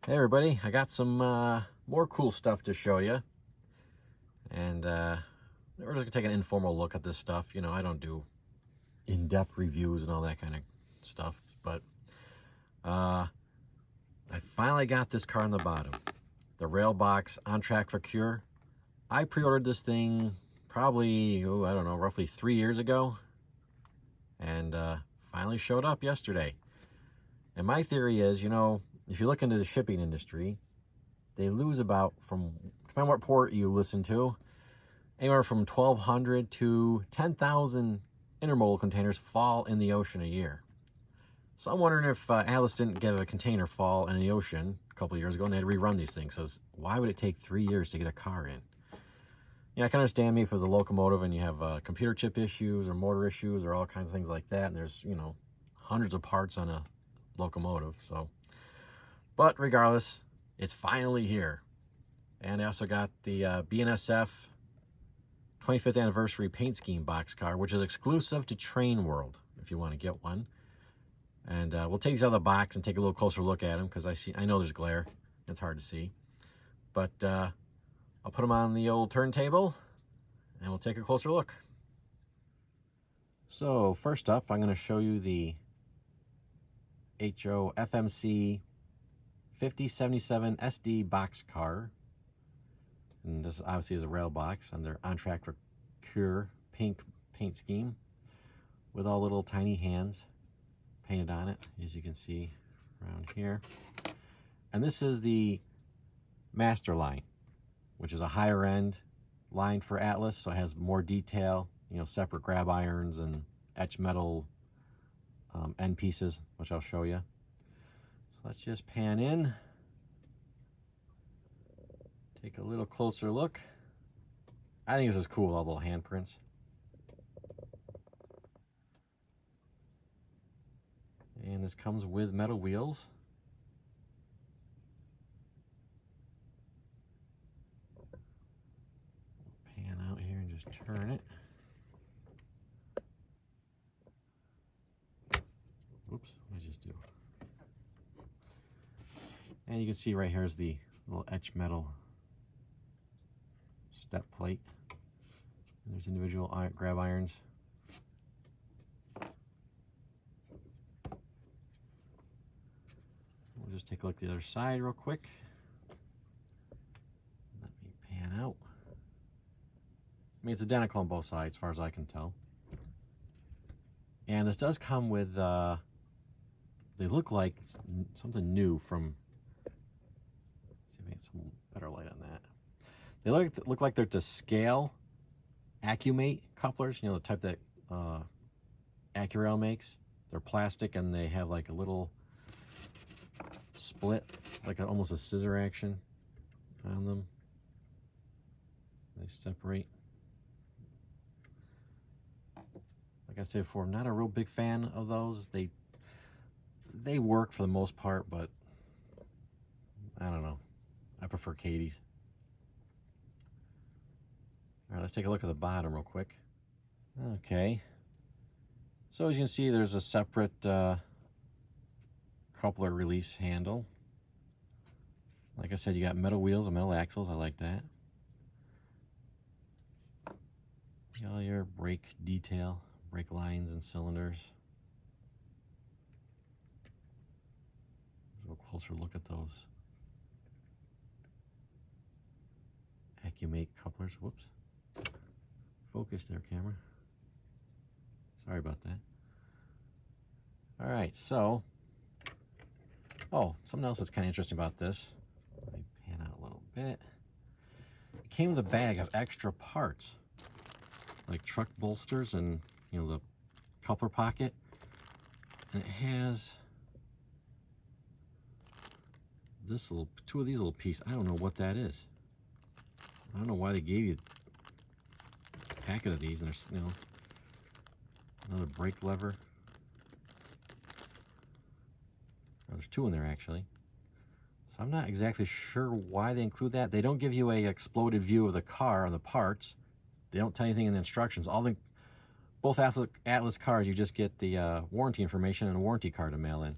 Hey everybody, I got some more cool stuff to show you, and we're just gonna take an informal look at this stuff. You know, I don't do in-depth reviews and all that kind of stuff, but I finally got this car on the bottom, the Rail Box On Track for Cure. I pre-ordered this thing probably, I don't know, roughly 3 years ago, and finally showed up yesterday. And my theory is, you know, if you look into the shipping industry, they lose about, depending on what port you listen to, anywhere from 1,200 to 10,000 intermodal containers fall in the ocean a year. So I'm wondering if Atlas didn't get a container fall in the ocean a couple of years ago and they had to rerun these things. So why would it take 3 years to get a car in? Yeah, I can understand me if it was a locomotive and you have computer chip issues or motor issues or all kinds of things like that, and there's, you know, hundreds of parts on a locomotive. So, but regardless, it's finally here. And I also got the BNSF 25th Anniversary Paint Scheme Boxcar, which is exclusive to Trainworld, if you want to get one. And we'll take these out of the box and take a little closer look at them, because I know there's glare. It's hard to see. But I'll put them on the old turntable, and we'll take a closer look. So first up, I'm going to show you the HO FMC 5077 SD Boxcar. And this obviously is a rail box on their On Track for Cure pink paint scheme with all little tiny hands painted on it, as you can see around here. And this is the master line, which is a higher end line for Atlas, so it has more detail, you know, separate grab irons and etched metal end pieces, which I'll show you. So let's just pan in, take a little closer look. I think this is cool, all the little handprints. And this comes with metal wheels. Pan out here and just turn it. Whoops, what did I just do? And you can see right here is the little etched metal step plate. And there's individual grab irons. We'll just take a look at the other side real quick. Let me pan out. I mean, it's identical on both sides, as far as I can tell. And this does come with, they look like something new from, see if I get some better light on that. They look like they're to scale Accumate couplers, you know, the type that Accurail makes. They're plastic and they have like a little split, like almost a scissor action on them. They separate. Like I said before, I'm not a real big fan of those. They work for the most part, but I don't know. I prefer Katie's. All right, let's take a look at the bottom real quick. Okay. So as you can see, there's a separate coupler release handle. Like I said, you got metal wheels and metal axles. I like that. You got all your brake detail, brake lines and cylinders. Let's go closer look at those Accumate couplers. Whoops. Focus there, camera. Sorry about that. All right, so, oh, something else that's kind of interesting about this. Let me pan out a little bit. It came with a bag of extra parts, like truck bolsters and, you know, the coupler pocket. And it has this little, two of these little pieces. I don't know what that is. I don't know why they gave you a packet of these. And there's, you know, another brake lever. Oh, there's two in there actually. So I'm not exactly sure why they include that. They don't give you a exploded view of the car and the parts. They don't tell you anything in the instructions. Both Atlas cars, you just get the warranty information and a warranty card to mail in.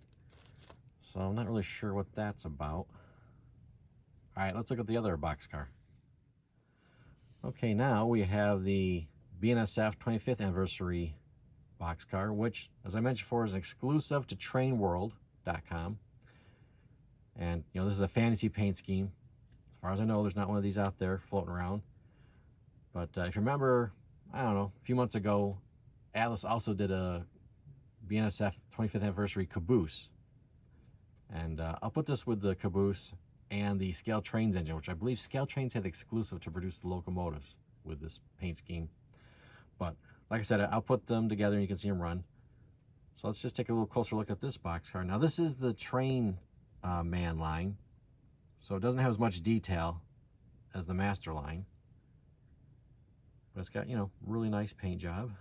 So I'm not really sure what that's about. All right, let's look at the other boxcar. Okay, now we have the BNSF 25th Anniversary Boxcar, which, as I mentioned before, is exclusive to Trainworld.com. And, you know, this is a fantasy paint scheme. As far as I know, there's not one of these out there floating around. But if you remember, I don't know, a few months ago, Atlas also did a BNSF 25th Anniversary caboose. And I'll put this with the caboose and the Scale Trains engine, which I believe Scale Trains had exclusive to produce the locomotives with this paint scheme. But like I said, I'll put them together and you can see them run. So let's just take a little closer look at this boxcar. Now this is the train man line, so it doesn't have as much detail as the master line, but it's got, you know, really nice paint job.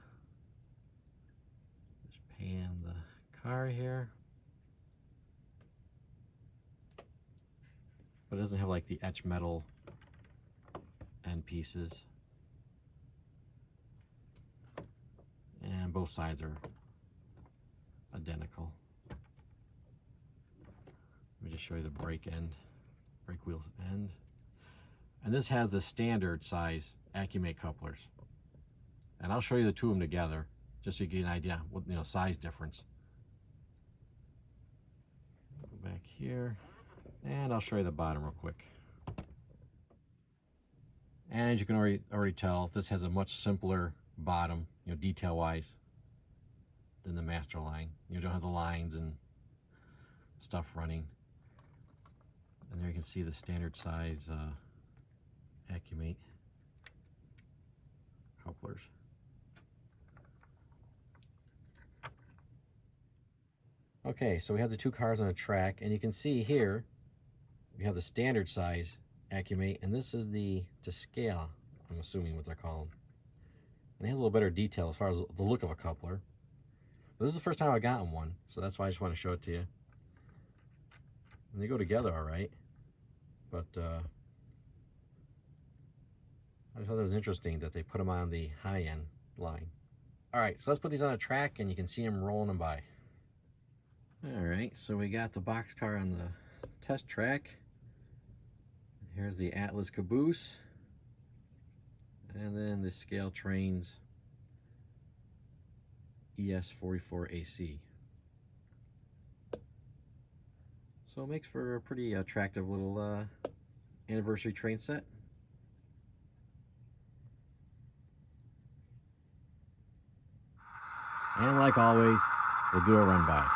Just pan the car here, but it doesn't have like the etched metal end pieces, and both sides are identical. Let me just show you the brake wheel end. And this has the standard size Accumate couplers. And I'll show you the two of them together, just so you get an idea what, you know, size difference. Go back here, and I'll show you the bottom real quick. And as you can already tell, this has a much simpler bottom, you know, detail-wise, than the master line. You don't have the lines and stuff running. And there you can see the standard size Accumate couplers. Okay, so we have the two cars on a track, and you can see here we have the standard size Accumate, and this is the to scale, I'm assuming what they're called. And it has a little better detail as far as the look of a coupler. But this is the first time I've gotten one, so that's why I just want to show it to you. And they go together all right, but I just thought it was interesting that they put them on the high-end line. All right, so let's put these on a track, and you can see them rolling them by. All right, so we got the boxcar on the test track. Here's the Atlas caboose, and then the Scale Trains ES44AC. So it makes for a pretty attractive little anniversary train set. And like always, we'll do a run by.